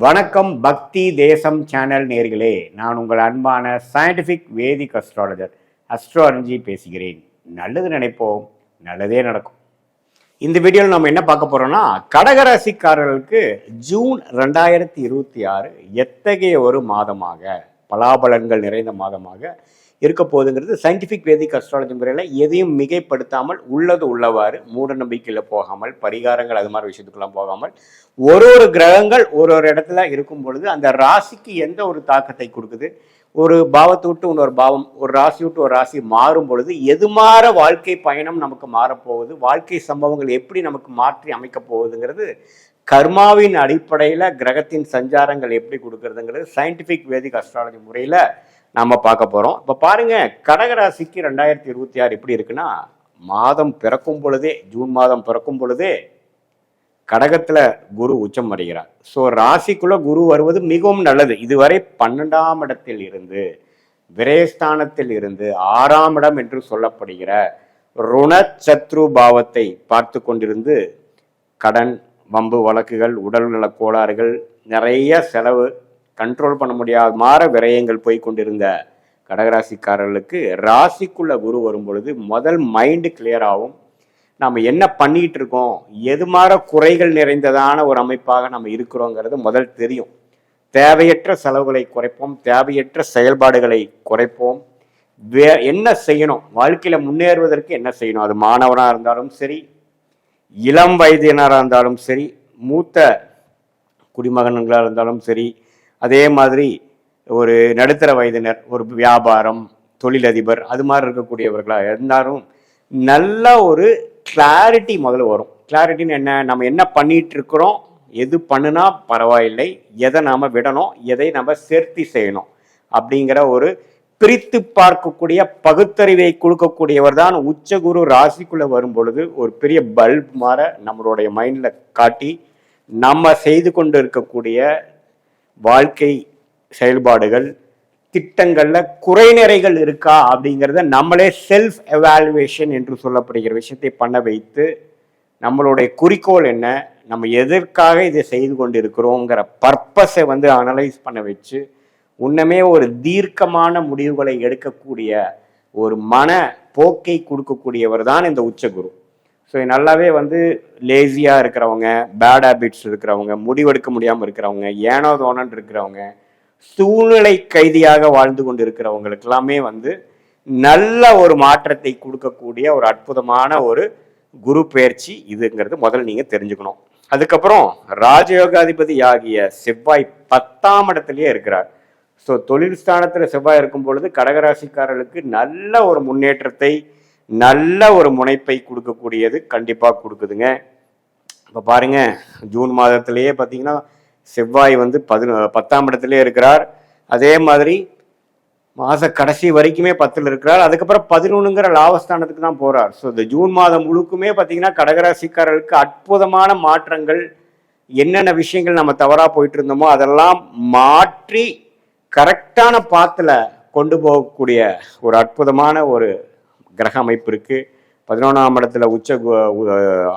வணக்கம் பக்தி தேசம் சேனல் நேர்களே, நான் உங்கள் அன்பான சயின்டிஃபிக் வேதிக் அஸ்ட்ராலஜி பேசுகிறேன். நல்லது நினைப்போம், நல்லதே நடக்கும். இந்த வீடியோவில் நம்ம என்ன பார்க்க போறோம்னா, கடகராசிக்காரர்களுக்கு ஜூன் 2026 எத்தகைய ஒரு மாதமாக, பலாபலன்கள் நிறைந்த மாதமாக இருக்க போகுதுங்கிறது சயின்டிஃபிக் வேதிக் அஸ்ட்ராலஜி முறையில் எதையும் மிகைப்படுத்தாமல் உள்ளது உள்ளவாறு, மூட நம்பிக்கையில் போகாமல், பரிகாரங்கள் அது மாதிரி விஷயத்துக்கெல்லாம் போகாமல், ஒரு கிரகங்கள் ஒரு இடத்துல இருக்கும் பொழுது அந்த ராசிக்கு எந்த ஒரு தாக்கத்தை கொடுக்குது, ஒரு பாவத்தை விட்டு இன்னொரு பாவம், ஒரு ராசி விட்டு ஒரு ராசி மாறும் பொழுது எது மாற வாழ்க்கை பயணம் நமக்கு மாறப்போகுது, வாழ்க்கை சம்பவங்கள் எப்படி நமக்கு மாற்றி அமைக்க போகுதுங்கிறது, கர்மாவின் அடிப்படையில் கிரகத்தின் சஞ்சாரங்கள் எப்படி கொடுக்கறதுங்கிறது சயின்டிஃபிக் வேதிக் அஸ்ட்ராலஜி முறையில் நம்ம பார்க்க போகிறோம். இப்போ பாருங்க, கடகராசிக்கு 2026 எப்படி இருக்குன்னா, மாதம் பிறக்கும் பொழுதே, ஜூன் மாதம் பிறக்கும் பொழுதே கடகத்தில் குரு உச்சம் அடைகிறார். ஸோ ராசிக்குள்ள குரு வருவது மிகவும் நல்லது. இதுவரை 12ஆம் இடத்தில் இருந்து, விரயஸ்தானத்தில் இருந்து 6ஆம் இடம் என்று சொல்லப்படுகிற ருணச்சத்ரு பாவத்தை பார்த்து கொண்டிருந்து கடன், வம்பு வழக்குகள், உடல்நல கோளாறுகள், நிறைய செலவு, கண்ட்ரோல் பண்ண முடியாத மாற விரயங்கள் போய் கொண்டிருந்த கடகராசிக்காரர்களுக்கு ராசிக்குள்ள குரு வரும் பொழுது முதல் மைண்டு கிளியர் ஆகும். நம்ம என்ன பண்ணிட்டு இருக்கோம், எது மாற குறைகள் நிறைந்ததான ஒரு அமைப்பாக நம்ம இருக்கிறோங்கிறது முதல் தெரியும். தேவையற்ற செலவுகளை குறைப்போம், தேவையற்ற செயல்பாடுகளை குறைப்போம். என்ன செய்யணும், வாழ்க்கையில முன்னேறுவதற்கு என்ன செய்யணும், அது மாணவனாக இருந்தாலும் சரி, இளம் வயதினராக இருந்தாலும் சரி, மூத்த குடிமகன்களாக இருந்தாலும் சரி, அதே மாதிரி ஒரு நடுத்தர வயதினர், ஒரு வியாபாரம், தொழிலதிபர், அது மாதிரி இருக்கக்கூடியவர்களாக இருந்தாலும் நல்ல ஒரு கிளாரிட்டி முதல்ல வரும். கிளாரிட்டின்னு என்ன, நம்ம என்ன பண்ணிட்டு இருக்கிறோம், எது பண்ணுனா பரவாயில்லை, எதை நாம் விடணும், எதை நம்ம சேர்த்தி செய்யணும் அப்படிங்கிற ஒரு பிரித்து பார்க்கக்கூடிய பகுத்தறிவை கொடுக்கக்கூடியவர் தான் உச்சகுரு. ராசிக்குள்ள வரும் பொழுது ஒரு பெரிய பல்ப் மாற நம்மளுடைய மைண்ட்ல காட்டி நம்ம செய்து கொண்டு இருக்கக்கூடிய வாழ்க்கை செயல்பாடுகள், திட்டங்கள்ல குறைநிறைகள் இருக்கா அப்படிங்கிறத நம்மளே செல்ஃப் எவாலுவேஷன் என்று சொல்லப்படுகிற விஷயத்தை பண்ண வைத்து, நம்மளுடைய குறிக்கோள் என்ன, நம்ம எதற்காக இதை செய்து கொண்டு இருக்கிறோங்கிற பர்பஸை அனலைஸ் பண்ண வச்சு உன்னமே ஒரு தீர்க்கமான முடிவுகளை எடுக்கக்கூடிய ஒரு மன போக்கை கொடுக்கக்கூடியவர் தான் இந்த உச்சகுரு. ஸோ நல்லாவே லேசியாக இருக்கிறவங்க, பேட் ஹேபிட்ஸ் இருக்கிறவங்க, முடிவெடுக்க முடியாமல் இருக்கிறவங்க, ஏனோ தோணன் இருக்கிறவங்க, சூழ்நிலை கைதியாக வாழ்ந்து கொண்டு இருக்கிறவங்களுக்கு எல்லாமே நல்ல ஒரு மாற்றத்தை கொடுக்கக்கூடிய ஒரு அற்புதமான ஒரு குரு பெயர்ச்சி இதுங்கிறது முதல்ல நீங்க தெரிஞ்சுக்கணும். அதுக்கப்புறம் ராஜயோகாதிபதி ஆகிய செவ்வாய் 10ஆம் இடத்துலயே இருக்கிறார். ஸோ தொழில் ஸ்தானத்தில் செவ்வாய் இருக்கும் பொழுது கடகராசிக்காரர்களுக்கு நல்ல ஒரு முன்னேற்றத்தை, நல்ல ஒரு முனைப்பை கொடுக்கக்கூடியது கண்டிப்பாக கொடுக்குதுங்க. இப்போ பாருங்க, ஜூன் மாதத்திலேயே பார்த்தீங்கன்னா செவ்வாய் 10ஆம் இடத்துலேயே இருக்கிறார். அதே மாதிரி மாத கடைசி வரைக்குமே 10ல் இருக்கிறார். அதுக்கப்புறம் 11ங்கிற லாபஸ்தானத்துக்கு தான் போறார். ஸோ இந்த ஜூன் மாதம் முழுக்குமே பார்த்தீங்கன்னா கடகராசிக்காரர்களுக்கு அற்புதமான மாற்றங்கள், என்னென்ன விஷயங்கள் நம்ம தவறாக போயிட்டு இருந்தோமோ அதெல்லாம் மாற்றி கரெக்டான பாத்துல கொண்டு போகக்கூடிய ஒரு அற்புதமான ஒரு கிரக அமைப்பு இருக்கு. 11ஆம் இடத்துல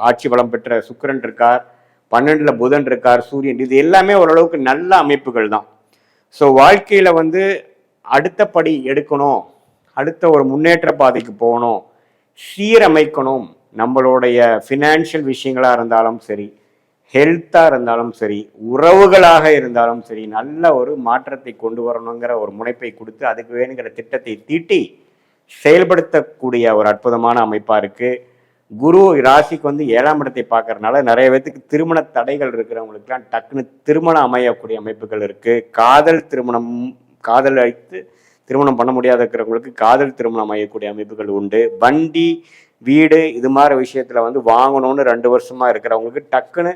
ஆட்சி பலம் பெற்ற சுக்கிரன் இருக்கார், 12ல் புதன் இருக்கார், சூரியன், இது எல்லாமே ஓரளவுக்கு நல்ல அமைப்புகள் தான். ஸோ வாழ்க்கையில அடுத்த படி எடுக்கணும், அடுத்த ஒரு முன்னேற்ற பாதைக்கு போகணும், சீரமைக்கணும், நம்மளுடைய ஃபினான்ஷியல் விஷயங்களாக இருந்தாலும் சரி, ஹெல்த்தாக இருந்தாலும் சரி, உறவுகளாக இருந்தாலும் சரி, நல்ல ஒரு மாற்றத்தை கொண்டு வரணுங்கிற ஒரு முனைப்பை கொடுத்து அதுக்கு வேணுங்கிற திட்டத்தை தீட்டி செயல்படுத்தக்கூடிய ஒரு அற்புதமான அமைப்பா இருக்கு. குரு ராசிக்கு 7ஆம் இடத்தை பார்க்கறதுனால நிறைய பேருக்கு திருமண தடைகள் இருக்கிறவங்களுக்குலாம் டக்குன்னு திருமணம் அமையக்கூடிய அமைப்புகள் இருக்கு. காதல் அழைத்து திருமணம் பண்ண முடியாத இருக்கிறவங்களுக்கு காதல் திருமணம் அமையக்கூடிய அமைப்புகள் உண்டு. வண்டி, வீடு, இது மாதிரி விஷயத்துல வாங்கணும்னு 2 வருஷமா இருக்கிறவங்களுக்கு டக்குன்னு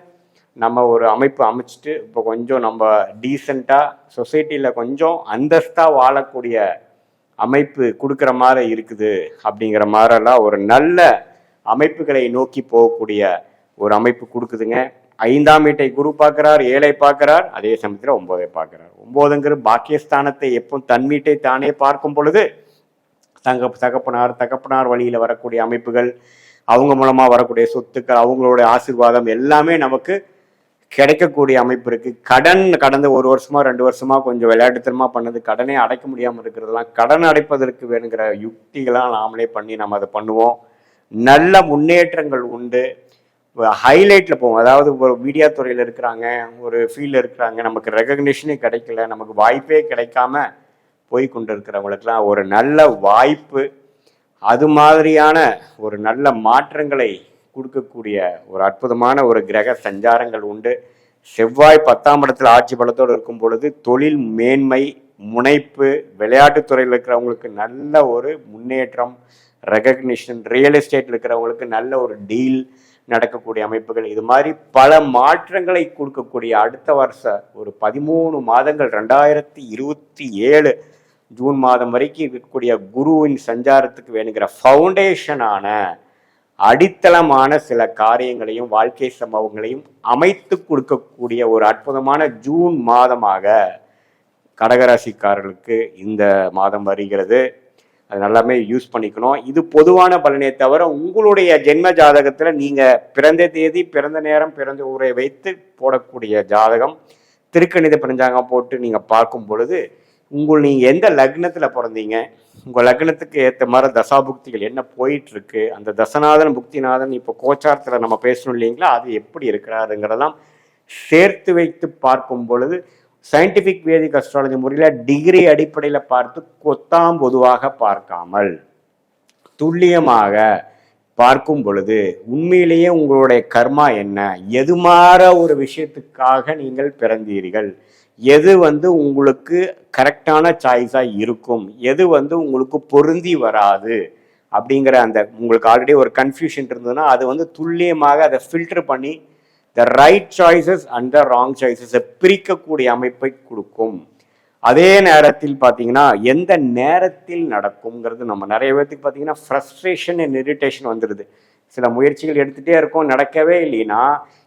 நம்ம ஒரு அமைப்பு அமைச்சிட்டு இப்போ கொஞ்சம் நம்ம டீசெண்டாக சொசைட்டியில் கொஞ்சம் அந்தஸ்தாக வாழக்கூடிய அமைப்பு கொடுக்குற மாதிரி இருக்குது. அப்படிங்கிற மாதிரிலாம் ஒரு நல்ல அமைப்புகளை நோக்கி போகக்கூடிய ஒரு அமைப்பு கொடுக்குதுங்க. 5ஆம் வீட்டை குரு பார்க்குறார், 7ஐ பார்க்குறார், அதே சமயத்தில் 9ஐ பார்க்குறார். 9ங்கிற பாக்கியஸ்தானத்தை எப்போ தன் வீட்டை தானே பார்க்கும் பொழுது தகப்பனார் வழியில் வரக்கூடிய அமைப்புகள், அவங்க மூலமாக வரக்கூடிய சொத்துக்கள், அவங்களுடைய ஆசீர்வாதம் எல்லாமே நமக்கு கிடைக்கக்கூடிய அமைப்பு இருக்கு. கடன் கடந்த 1 வருஷமா 2 வருஷமா கொஞ்சம் விளையாட்டுத்தனமா பண்ணது, கடனே அடைக்க முடியாமல் இருக்கிறதெல்லாம் கடன் அடைப்பதற்கு வேணுங்கிற யுக்திகளாம் நாமளே பண்ணி நம்ம அதை பண்ணுவோம். நல்ல முன்னேற்றங்கள் உண்டு. ஹைலைட்டில் போவோம். அதாவது ஒரு மீடியா துறையில் இருக்கிறாங்க, ஒரு ஃபீல்டில் இருக்கிறாங்க, நமக்கு ரெகக்னிஷனே கிடைக்கல, நமக்கு வாய்ப்பே கிடைக்காம போய் கொண்டு இருக்கிறவங்களுக்கெல்லாம் ஒரு நல்ல வாய்ப்பு, அது மாதிரியான ஒரு நல்ல மாற்றங்களை கொடுக்கக்கூடிய ஒரு அற்புதமான ஒரு கிரக சஞ்சாரங்கள் உண்டு. செவ்வாய் 10ஆம் இடத்துல ஆட்சி பலத்தோடு இருக்கும் பொழுது தொழில் மேன்மை, முனைப்பு, விளையாட்டுத்துறையில் இருக்கிறவங்களுக்கு நல்ல ஒரு முன்னேற்றம், ரெகக்னிஷன், ரியல் எஸ்டேட்டில் இருக்கிறவங்களுக்கு நல்ல ஒரு டீல் நடக்கக்கூடிய அமைப்புகள், இது மாதிரி பல மாற்றங்களை கொடுக்கக்கூடிய அடுத்த வருஷம் ஒரு 13 மாதங்கள் 2027 ஜூன் மாதம் வரைக்கும் இருக்கக்கூடிய குருவின் சஞ்சாரத்துக்கு வேணுங்கிற ஃபவுண்டேஷனான அடித்தளமான சில காரியங்களையும் வாழ்க்கை சம்பவங்களையும் அமைத்து கொடுக்கக்கூடிய ஒரு அற்புதமான ஜூன் மாதமாக கடகராசிக்காரர்களுக்கு இந்த மாதம் வருகிறது. அது நல்லாமே யூஸ் பண்ணிக்கணும். இது பொதுவான பலனே தவிர உங்களுடைய ஜென்ம ஜாதகத்தில் நீங்கள் பிறந்த தேதி, பிறந்த நேரம், பிறந்த ஊரை வைத்து போடக்கூடிய ஜாதகம் திருக்கணித பஞ்சாங்கம் போட்டு நீங்கள் பார்க்கும் பொழுது நீங்கள் எந்த லக்னத்தில் பிறந்தீங்க, உங்கள் லக்னத்துக்கு ஏற்ற மாதிரி தசாபுக்திகள் என்ன போயிட்டுருக்கு, அந்த தசநாதன் புக்திநாதன் இப்போ கோச்சாரத்தில் நம்ம பேசணும் இல்லைங்களா, அது எப்படி இருக்கிறாருங்கிறதெல்லாம் சேர்த்து வைத்து பார்க்கும் பொழுது சயின்டிஃபிக் வேதிக் அஸ்ட்ராலஜி முறையில் டிகிரி அடிப்படையில் பார்த்து கொத்தாம் பொதுவாக பார்க்காமல் துல்லியமாக பார்க்கும் பொழுது உண்மையிலேயே உங்களுடைய கர்மா என்ன, எது மாற ஒரு விஷயத்துக்காக நீங்கள் பிறந்தீர்கள், எது உங்களுக்கு கரெக்டான சாய்ஸாக இருக்கும், எது உங்களுக்கு பொருந்தி வராது அப்படிங்கிற அந்த உங்களுக்கு ஆல்ரெடி ஒரு கன்ஃபியூஷன் இருந்ததுன்னா அது துல்லியமாக அதை ஃபில்டர் பண்ணி the right choices and the wrong சாய்ஸஸை பிரிக்கக்கூடிய அமைப்பை கொடுக்கும். அதே நேரத்தில் பார்த்தீங்கன்னா எந்த நேரத்தில் நடக்கும்ங்கிறது நம்ம நிறைய பேர்த்துக்கு பார்த்தீங்கன்னா ஃப்ரஸ்ட்ரேஷன் அண்ட் இரிட்டேஷன் வந்துடுது. சில முயற்சிகள் எடுத்துகிட்டே இருக்கோம், நடக்கவே இல்லைன்னா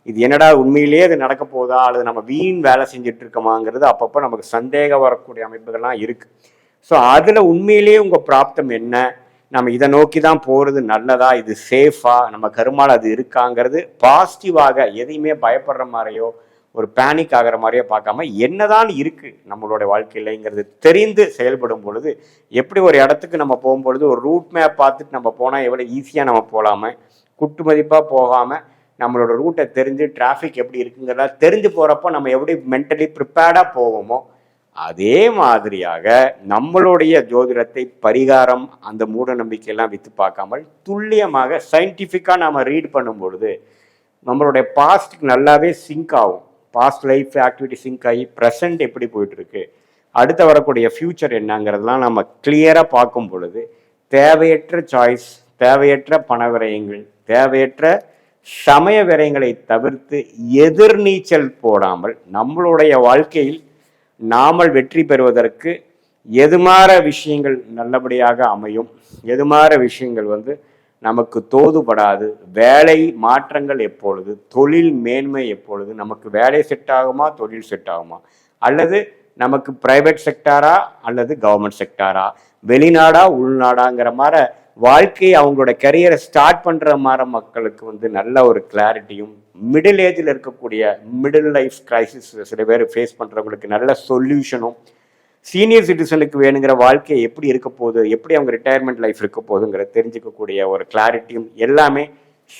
இது என்னடா உண்மையிலேயே அது நடக்க போதா அல்லது நம்ம வீண் வேலை செஞ்சுட்டு இருக்கோமாங்கிறது அப்பப்போ நமக்கு சந்தேகம் வரக்கூடிய அமைப்புகள்லாம் இருக்குது. ஸோ அதில் உண்மையிலேயே உங்கள் பிராப்தம் என்ன, நம்ம இதை நோக்கி தான் போகிறது நல்லதா, இது சேஃபா, நம்ம கருமால் அது இருக்காங்கிறது பாசிட்டிவாக, எதையுமே பயப்படுற மாதிரியோ ஒரு பேனிக் ஆகிற மாதிரியோ பார்க்காம என்னதான் இருக்குது நம்மளோட வாழ்க்கையிலங்கிறது தெரிந்து செயல்படும் பொழுது எப்படி ஒரு இடத்துக்கு நம்ம போகும்பொழுது ஒரு ரூட் மேப் பார்த்துட்டு நம்ம போனால் எவ்வளோ ஈஸியாக நம்ம போகலாமல், குட்டு மதிப்பாக போகாமல் நம்மளோட ரூட்டை தெரிஞ்சு டிராஃபிக் எப்படி இருக்குங்கிறத தெரிஞ்சு போகிறப்போ நம்ம எப்படி மென்டலி ப்ரிப்பேர்டாக போவோமோ அதே மாதிரியாக நம்மளுடைய ஜோதிடத்தை பரிகாரம் அந்த மூட நம்பிக்கையெல்லாம் விற்று பார்க்காமல் துல்லியமாக சயின்டிஃபிக்காக நாம் ரீட் பண்ணும் பொழுது நம்மளுடைய பாஸ்ட்டுக்கு நல்லாவே சிங்க் ஆகும். பாஸ்ட் லைஃப் ஆக்டிவிட்டி சிங்க் ஆகி ப்ரெசண்ட் எப்படி போயிட்டுருக்கு, அடுத்த வரக்கூடிய ஃப்யூச்சர் என்னங்கிறதெல்லாம் நம்ம கிளியராக பார்க்கும் பொழுது தேவையற்ற சாய்ஸ், தேவையற்ற பண விரயங்கள், தேவையற்ற சமய விரயங்களை தவிர்த்து எதிர்நீச்சல் போடாமல் நம்மளுடைய வாழ்க்கையில் நாமல் வெற்றி பெறுவதற்கு எதுமாற விஷயங்கள் நல்லபடியாக அமையும், எதுமாற விஷயங்கள் நமக்கு தோதுபடாது, வேலை மாற்றங்கள் எப்பொழுது, தொழில் மேன்மை எப்பொழுது, நமக்கு வேலை செட் ஆகுமா, தொழில் செட் ஆகுமா, அல்லது நமக்கு பிரைவேட் செக்டாரா அல்லது கவர்மெண்ட் செக்டாரா, வெளிநாடா உள்நாடாங்கிற மாதிரி வாழ்க்கையை அவங்களோட கரியரை ஸ்டார்ட் பண்ணுற மாதிரி மக்களுக்கு நல்ல ஒரு கிளாரிட்டியும், மிடில் ஏஜில் இருக்கக்கூடிய மிடில் லைஃப் கிரைசிஸ் சில பேர் ஃபேஸ் பண்ணுறவங்களுக்கு நல்ல சொல்யூஷனும், சீனியர் சிட்டிசனுக்கு வேணுங்கிற வாழ்க்கை எப்படி இருக்க போகுது, எப்படி அவங்க ரிட்டையர்மெண்ட் லைஃப் இருக்க போகுதுங்கிறத தெரிஞ்சுக்கக்கூடிய ஒரு கிளாரிட்டியும் எல்லாமே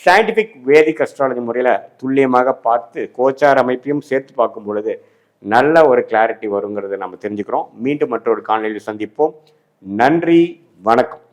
சயின்டிஃபிக் வேதிக் அஸ்ட்ராலஜி முறையில் துல்லியமாக பார்த்து கோச்சார் அமைப்பையும் சேர்த்து பார்க்கும் பொழுது நல்ல ஒரு கிளாரிட்டி வருங்கிறத நம்ம தெரிஞ்சுக்கிறோம். மீண்டும் மற்றொரு காணொலியில் சந்திப்போம். நன்றி, வணக்கம்.